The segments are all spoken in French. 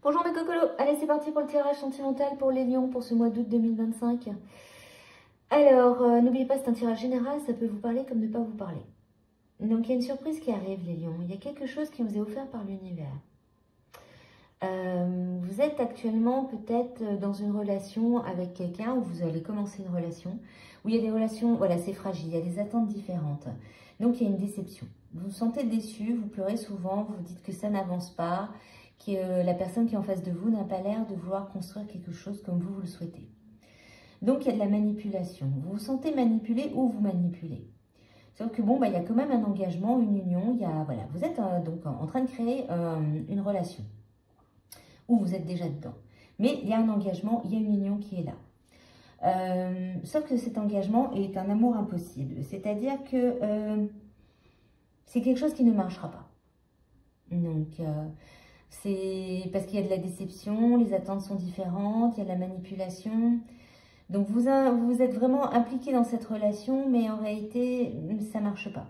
Bonjour mes cocolos, allez c'est parti pour le tirage sentimental pour les lions pour ce mois d'août 2025. Alors, n'oubliez pas, c'est un tirage général, ça peut vous parler comme ne pas vous parler. Donc il y a une surprise qui arrive les lions, il y a quelque chose qui vous est offert par l'univers. Vous êtes actuellement peut-être dans une relation avec quelqu'un, ou vous allez commencer une relation, où il y a des relations, voilà c'est fragile, il y a des attentes différentes. Donc il y a une déception. Vous vous sentez déçu, vous pleurez souvent, vous dites que ça n'avance pas, que la personne qui est en face de vous n'a pas l'air de vouloir construire quelque chose comme vous le souhaitez. Donc il y a de la manipulation. Vous vous sentez manipulé ou vous manipulez. Sauf que bon, il y a quand même un engagement, une union. Voilà, vous êtes donc en train de créer une relation. Ou vous êtes déjà dedans. Mais il y a un engagement, il y a une union qui est là. Sauf que cet engagement est un amour impossible. C'est-à-dire que c'est quelque chose qui ne marchera pas. Donc, c'est parce qu'il y a de la déception, les attentes sont différentes, il y a de la manipulation. Donc, vous êtes vraiment impliqué dans cette relation, mais en réalité, ça ne marche pas.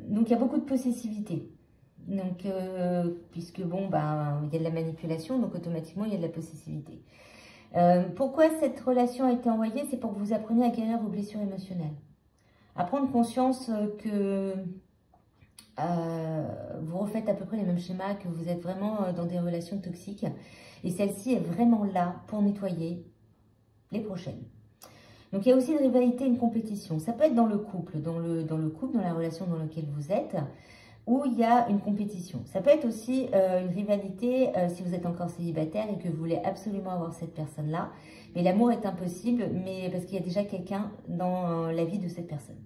Donc, il y a beaucoup de possessivité. Donc, puisque bon, il y a de la manipulation, donc automatiquement, il y a de la possessivité. Pourquoi cette relation a été envoyée? C'est pour que vous appreniez à guérir vos blessures émotionnelles. À prendre conscience que vous refaites à peu près les mêmes schémas, que vous êtes vraiment dans des relations toxiques. Et celle-ci est vraiment là pour nettoyer les prochaines. Donc, il y a aussi une rivalité, une compétition. Ça peut être dans le couple, dans la relation dans laquelle vous êtes, où il y a une compétition. Ça peut être aussi une rivalité si vous êtes encore célibataire et que vous voulez absolument avoir cette personne-là. Mais l'amour est impossible, mais parce qu'il y a déjà quelqu'un dans la vie de cette personne.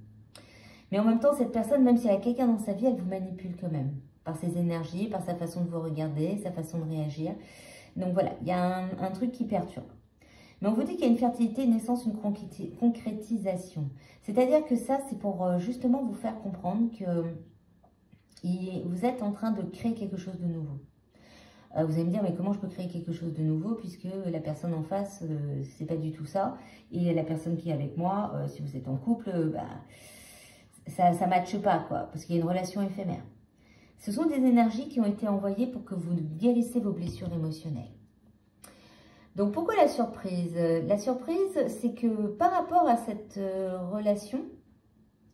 Mais en même temps, cette personne, même si elle a quelqu'un dans sa vie, elle vous manipule quand même. Par ses énergies, par sa façon de vous regarder, sa façon de réagir. Donc voilà, il y a un truc qui perturbe. Mais on vous dit qu'il y a une fertilité, une naissance, une concrétisation. C'est-à-dire que ça, c'est pour justement vous faire comprendre que vous êtes en train de créer quelque chose de nouveau. Vous allez me dire, mais comment je peux créer quelque chose de nouveau puisque la personne en face, c'est pas du tout ça. Et la personne qui est avec moi, si vous êtes en couple, ça ne matche pas, quoi, parce qu'il y a une relation éphémère. Ce sont des énergies qui ont été envoyées pour que vous guérissez vos blessures émotionnelles. Donc, pourquoi la surprise? La surprise, c'est que par rapport à cette relation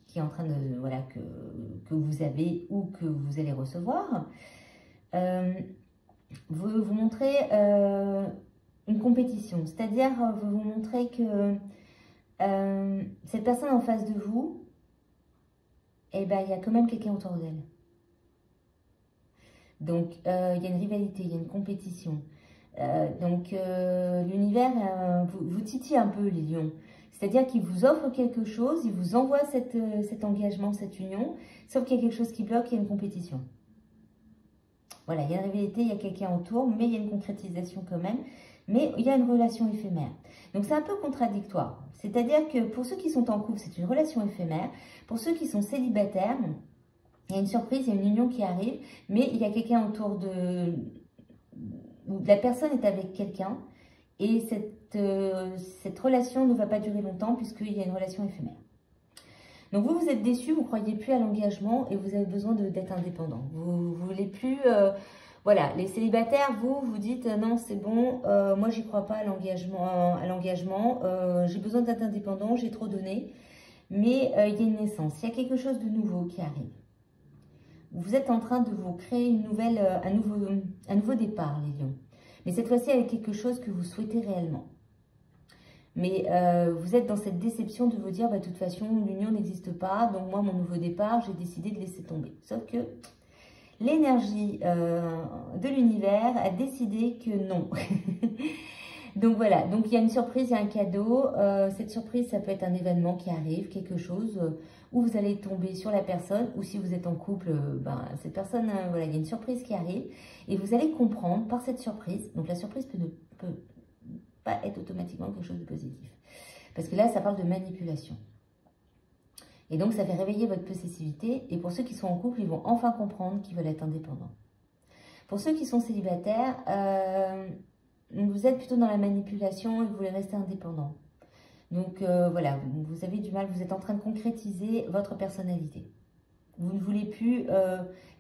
qui est en train de, voilà, que vous avez ou que vous allez recevoir, vous montrez une compétition. C'est-à-dire, vous montrez que cette personne en face de vous, il y a quand même quelqu'un autour d'elle. Donc, il y a une rivalité, il y a une compétition. Donc, l'univers vous titille un peu, les lions. C'est-à-dire qu'il vous offre quelque chose, il vous envoie cet engagement, cette union, sauf qu'il y a quelque chose qui bloque, il y a une compétition. Voilà, il y a une rivalité, il y a quelqu'un autour, mais il y a une concrétisation quand même. Mais il y a une relation éphémère. Donc, c'est un peu contradictoire. C'est-à-dire que pour ceux qui sont en couple, c'est une relation éphémère. Pour ceux qui sont célibataires, il y a une surprise, il y a une union qui arrive, mais il y a quelqu'un autour de... La personne est avec quelqu'un et cette relation ne va pas durer longtemps puisqu'il y a une relation éphémère. Donc vous êtes déçu, vous ne croyez plus à l'engagement et vous avez besoin d'être indépendant. Vous ne voulez plus... voilà, les célibataires, vous dites non, c'est bon, moi j'y crois pas à l'engagement, j'ai besoin d'être indépendant, j'ai trop donné. Mais il y a une naissance, il y a quelque chose de nouveau qui arrive. Vous êtes en train de vous créer un nouveau départ, les lions. Mais cette fois-ci avec quelque chose que vous souhaitez réellement. Mais vous êtes dans cette déception de vous dire, de toute façon, l'union n'existe pas. Donc moi, mon nouveau départ, j'ai décidé de laisser tomber. Sauf que l'énergie de l'univers a décidé que non. Donc voilà, donc il y a une surprise, il y a un cadeau. Cette surprise, ça peut être un événement qui arrive, quelque chose où vous allez tomber sur la personne, ou si vous êtes en couple, cette personne, voilà, il y a une surprise qui arrive, et vous allez comprendre par cette surprise, donc la surprise ne peut pas être automatiquement quelque chose de positif. Parce que là, ça parle de manipulation. Et donc, ça fait réveiller votre possessivité, et pour ceux qui sont en couple, ils vont enfin comprendre qu'ils veulent être indépendants. Pour ceux qui sont célibataires, vous êtes plutôt dans la manipulation et vous voulez rester indépendant. Donc voilà, vous avez du mal, vous êtes en train de concrétiser votre personnalité. Vous ne voulez plus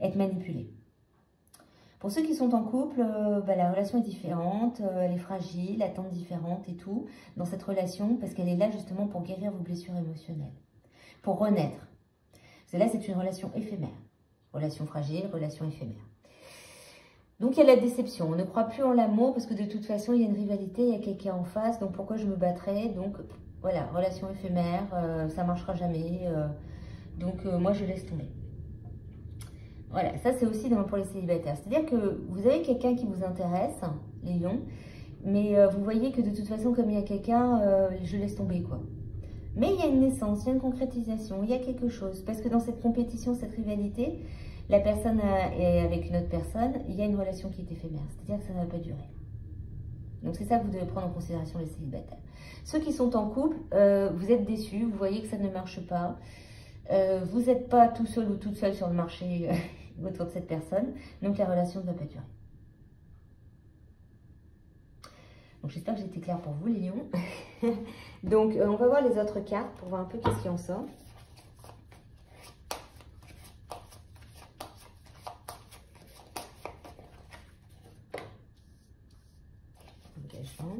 être manipulé. Pour ceux qui sont en couple, la relation est différente, elle est fragile, attente différente et tout, dans cette relation, parce qu'elle est là justement pour guérir vos blessures émotionnelles, pour renaître. Parce que là, c'est une relation éphémère. Relation fragile, relation éphémère. Donc, il y a la déception. On ne croit plus en l'amour parce que de toute façon, il y a une rivalité, il y a quelqu'un en face. Donc, pourquoi je me battrais? Donc, voilà, relation éphémère, ça ne marchera jamais. Donc, moi, je laisse tomber. Voilà, ça, c'est aussi pour les célibataires. C'est-à-dire que vous avez quelqu'un qui vous intéresse, les lions, mais vous voyez que de toute façon, comme il y a quelqu'un, je laisse tomber, quoi. Mais il y a une naissance, il y a une concrétisation, il y a quelque chose. Parce que dans cette compétition, cette rivalité, la personne est avec une autre personne, il y a une relation qui est éphémère. C'est-à-dire que ça ne va pas durer. Donc c'est ça que vous devez prendre en considération les célibataires. Ceux qui sont en couple, vous êtes déçus, vous voyez que ça ne marche pas. Vous n'êtes pas tout seul ou toute seule sur le marché autour de cette personne. Donc la relation ne va pas durer. Donc j'espère que j'ai été claire pour vous les lions. Donc on va voir les autres cartes pour voir un peu qu'est-ce qui en sort. Engagement.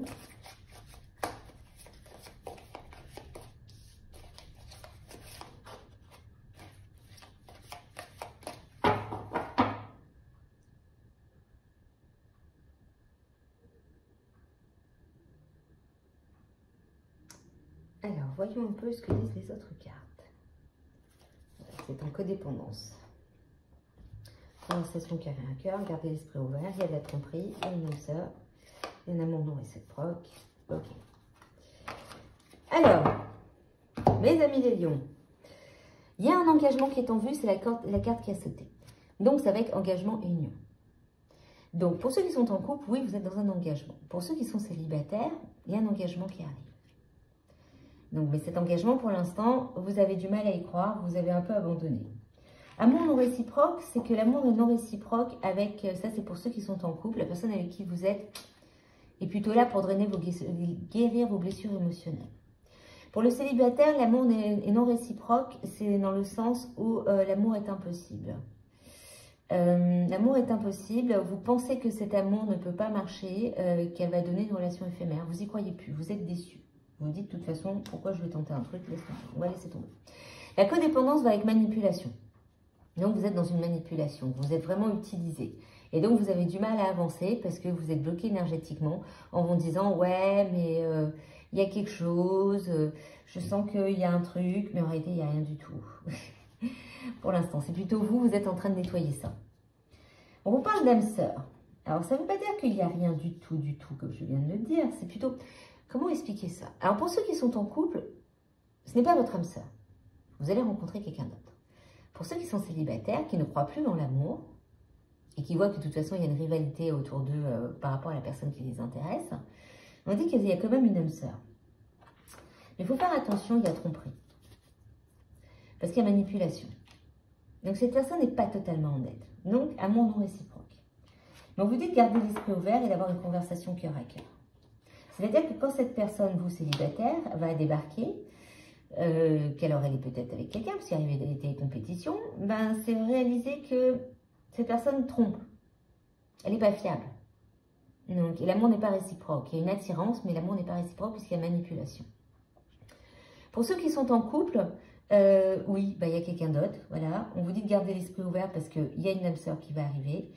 Alors, voyons un peu ce que disent les autres cartes. C'est en codépendance. Conversation cœur à cœur, gardez l'esprit ouvert, il y a de la tromperie, il y a une âme sœur, il y a un amour non réciproque. Ok. Alors, mes amis les lions, il y a un engagement qui est en vue, c'est la carte qui a sauté. Donc, ça va être engagement et union. Donc, pour ceux qui sont en couple, oui, vous êtes dans un engagement. Pour ceux qui sont célibataires, il y a un engagement qui arrive. Donc, mais cet engagement, pour l'instant, vous avez du mal à y croire, vous avez un peu abandonné. Amour non réciproque, c'est que l'amour est non réciproque avec, ça c'est pour ceux qui sont en couple, la personne avec qui vous êtes est plutôt là pour guérir vos blessures émotionnelles. Pour le célibataire, l'amour est non réciproque, c'est dans le sens où l'amour est impossible. L'amour est impossible, vous pensez que cet amour ne peut pas marcher, qu'elle va donner une relation éphémère, vous n'y croyez plus, vous êtes déçu. Vous dites de toute façon, pourquoi je vais tenter un truc, on va laisser tomber. La codépendance va avec manipulation. Donc vous êtes dans une manipulation, vous êtes vraiment utilisé. Et donc vous avez du mal à avancer parce que vous êtes bloqué énergétiquement en vous disant « Ouais, mais il y a quelque chose, je sens qu'il y a un truc, mais en réalité il n'y a rien du tout. » Pour l'instant, c'est plutôt vous, vous êtes en train de nettoyer ça. On vous parle d'âme sœur. Alors ça ne veut pas dire qu'il n'y a rien du tout, comme je viens de le dire. C'est plutôt... Comment expliquer ça? Alors, pour ceux qui sont en couple, ce n'est pas votre âme sœur. Vous allez rencontrer quelqu'un d'autre. Pour ceux qui sont célibataires, qui ne croient plus dans l'amour, et qui voient que de toute façon, il y a une rivalité autour d'eux par rapport à la personne qui les intéresse, on dit qu'il y a quand même une âme sœur. Mais il faut faire attention, il y a tromperie. Parce qu'il y a manipulation. Donc, cette personne n'est pas totalement honnête. Donc, amour non réciproque. Mais on vous dit de garder l'esprit ouvert et d'avoir une conversation cœur à cœur. C'est-à-dire que quand cette personne, vous célibataire, va débarquer, qu'alors elle est peut-être avec quelqu'un, parce qu'il y a des compétitions, ben c'est réaliser que cette personne trompe. Elle n'est pas fiable. Donc, l'amour n'est pas réciproque. Il y a une attirance, mais l'amour n'est pas réciproque puisqu'il y a manipulation. Pour ceux qui sont en couple, oui, ben, il y a quelqu'un d'autre. Voilà. On vous dit de garder l'esprit ouvert parce qu'il y a une âme sœur qui va arriver.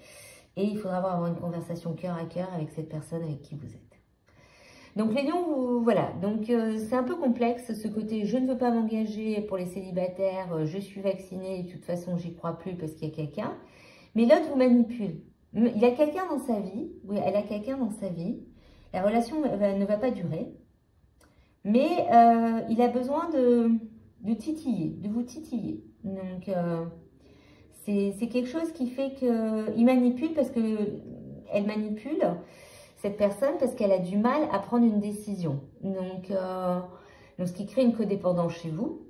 Et il faudra avoir une conversation cœur à cœur avec cette personne avec qui vous êtes. Donc les lions, voilà, donc c'est un peu complexe ce côté je ne veux pas m'engager pour les célibataires, je suis vaccinée et de toute façon j'y crois plus parce qu'il y a quelqu'un. Mais l'autre vous manipule. Il y a quelqu'un dans sa vie, oui, elle a quelqu'un dans sa vie, la relation ne va pas durer, mais il a besoin de titiller, de vous titiller. Donc c'est quelque chose qui fait qu'il manipule parce qu'elle manipule cette personne parce qu'elle a du mal à prendre une décision. Donc, ce qui crée une codépendance chez vous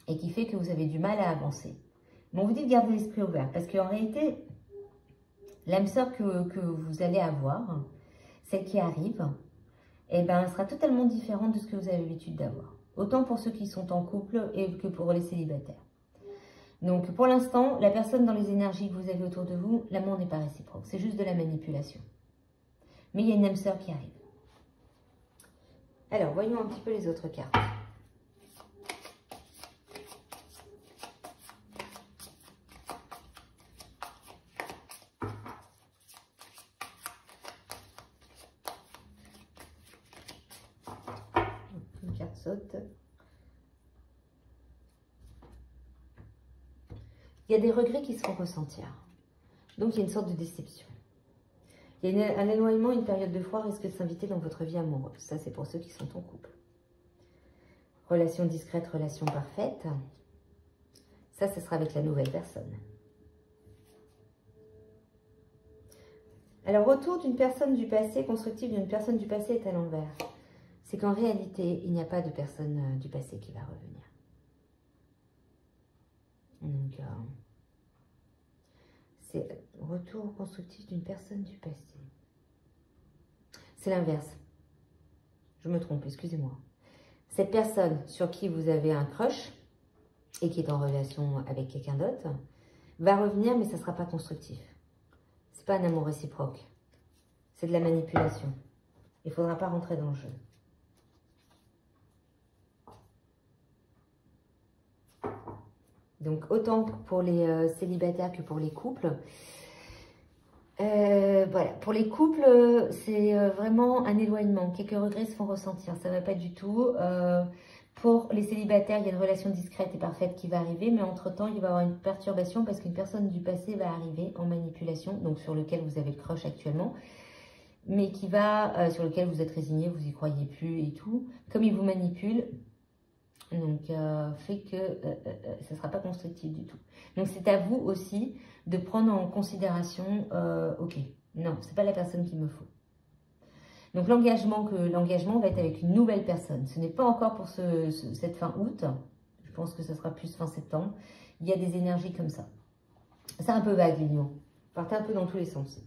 et qui fait que vous avez du mal à avancer. Mais on vous dit de garder l'esprit ouvert parce qu'en réalité, l'âme sœur que vous allez avoir, celle qui arrive, eh ben, elle sera totalement différente de ce que vous avez l'habitude d'avoir. Autant pour ceux qui sont en couple et que pour les célibataires. Donc, pour l'instant, la personne dans les énergies que vous avez autour de vous, l'amour n'est pas réciproque. C'est juste de la manipulation. Mais il y a une âme sœur qui arrive. Alors, voyons un petit peu les autres cartes. Une carte saute. Il y a des regrets qui se font ressentir. Donc, il y a une sorte de déception. Il y a un éloignement, une période de foi risque de s'inviter dans votre vie amoureuse. Ça, c'est pour ceux qui sont en couple. Relation discrète, relation parfaite. Ça, ce sera avec la nouvelle personne. Alors, retour d'une personne du passé, constructif d'une personne du passé est à l'envers. C'est qu'en réalité, il n'y a pas de personne du passé qui va revenir. Donc, c'est retour constructif d'une personne du passé. C'est l'inverse. Je me trompe, excusez-moi. Cette personne sur qui vous avez un crush et qui est en relation avec quelqu'un d'autre va revenir, mais ça ne sera pas constructif. C'est pas un amour réciproque. C'est de la manipulation. Il ne faudra pas rentrer dans le jeu. Donc, autant pour les célibataires que pour les couples. Voilà, pour les couples, c'est vraiment un éloignement. Quelques regrets se font ressentir, ça ne va pas du tout. Pour les célibataires, il y a une relation discrète et parfaite qui va arriver, mais entre-temps, il va y avoir une perturbation parce qu'une personne du passé va arriver en manipulation, donc sur lequel vous avez le crush actuellement, mais qui va, sur lequel vous êtes résigné, vous y croyez plus et tout. Comme il vous manipule, donc fait que ça ne sera pas constructif du tout. Donc c'est à vous aussi de prendre en considération, ok, non, c'est pas la personne qu'il me faut. Donc l'engagement va être avec une nouvelle personne. Ce n'est pas encore pour cette fin août. Je pense que ce sera plus fin septembre. Il y a des énergies comme ça. C'est un peu vague, les lions. Partez un peu dans tous les sens.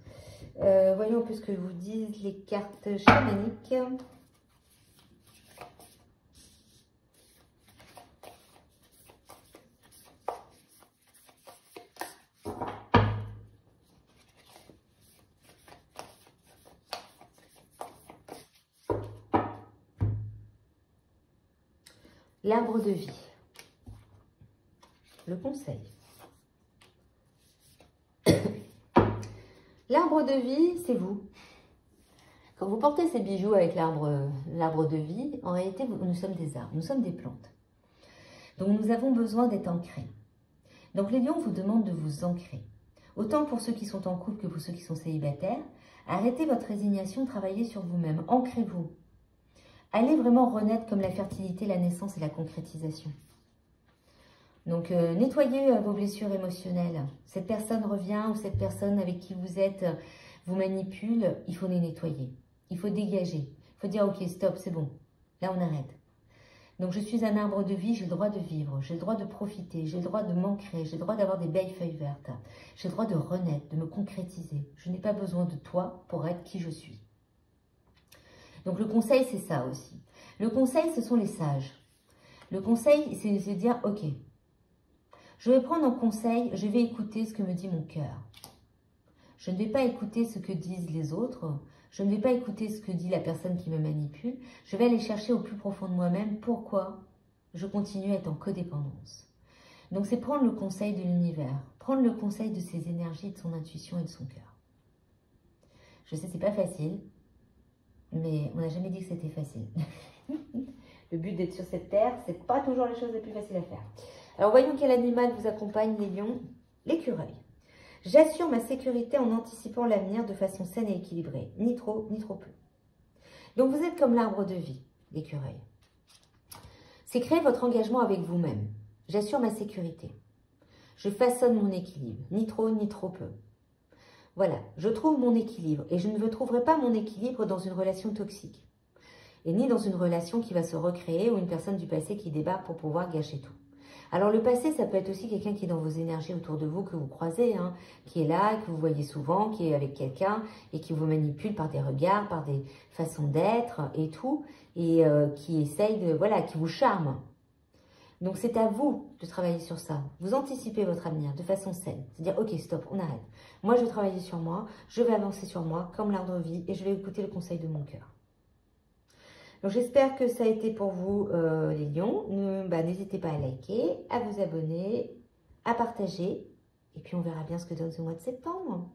Voyons un peu ce que vous disent les cartes chamaniques. L'arbre de vie. Le conseil. L'arbre de vie, c'est vous. Quand vous portez ces bijoux avec l'arbre de vie, en réalité, nous sommes des arbres, nous sommes des plantes. Donc, nous avons besoin d'être ancrés. Donc, les lions vous demandent de vous ancrer. Autant pour ceux qui sont en couple que pour ceux qui sont célibataires. Arrêtez votre résignation, travaillez sur vous-même. Ancrez-vous. Allez vraiment renaître comme la fertilité, la naissance et la concrétisation. Donc, nettoyez vos blessures émotionnelles. Cette personne revient ou cette personne avec qui vous êtes vous manipule, il faut les nettoyer. Il faut dégager. Il faut dire, ok, stop, c'est bon. Là, on arrête. Donc, je suis un arbre de vie, j'ai le droit de vivre, j'ai le droit de profiter, j'ai le droit de m'ancrer, j'ai le droit d'avoir des belles feuilles vertes. J'ai le droit de renaître, de me concrétiser. Je n'ai pas besoin de toi pour être qui je suis. Donc, le conseil, c'est ça aussi. Le conseil, ce sont les sages. Le conseil, c'est de se dire, ok, je vais prendre en conseil, je vais écouter ce que me dit mon cœur. Je ne vais pas écouter ce que disent les autres. Je ne vais pas écouter ce que dit la personne qui me manipule. Je vais aller chercher au plus profond de moi-même pourquoi je continue à être en codépendance. Donc, c'est prendre le conseil de l'univers, prendre le conseil de ses énergies, de son intuition et de son cœur. Je sais, c'est pas facile, mais on n'a jamais dit que c'était facile. Le but d'être sur cette terre, c'est pas toujours les choses les plus faciles à faire. Alors, voyons quel animal vous accompagne, les lions. L'écureuil. J'assure ma sécurité en anticipant l'avenir de façon saine et équilibrée. Ni trop, ni trop peu. Donc, vous êtes comme l'arbre de vie, l'écureuil. C'est créer votre engagement avec vous-même. J'assure ma sécurité. Je façonne mon équilibre. Ni trop, ni trop peu. Voilà, je trouve mon équilibre. Et je ne trouverai pas mon équilibre dans une relation toxique. Et ni dans une relation qui va se recréer ou une personne du passé qui débarque pour pouvoir gâcher tout. Alors, le passé, ça peut être aussi quelqu'un qui est dans vos énergies autour de vous, que vous croisez, hein, qui est là, que vous voyez souvent, qui est avec quelqu'un et qui vous manipule par des regards, par des façons d'être et tout, et qui essaye de, voilà, qui vous charme. Donc, c'est à vous de travailler sur ça. Vous anticipez votre avenir de façon saine. C'est-à-dire, ok, stop, on arrête. Moi, je vais travailler sur moi, je vais avancer sur moi, comme l'arbre de vie, et je vais écouter le conseil de mon cœur. Donc, j'espère que ça a été pour vous, les lions. N'hésitez pas à liker, à vous abonner, à partager. Et puis, on verra bien ce que donne ce mois de septembre.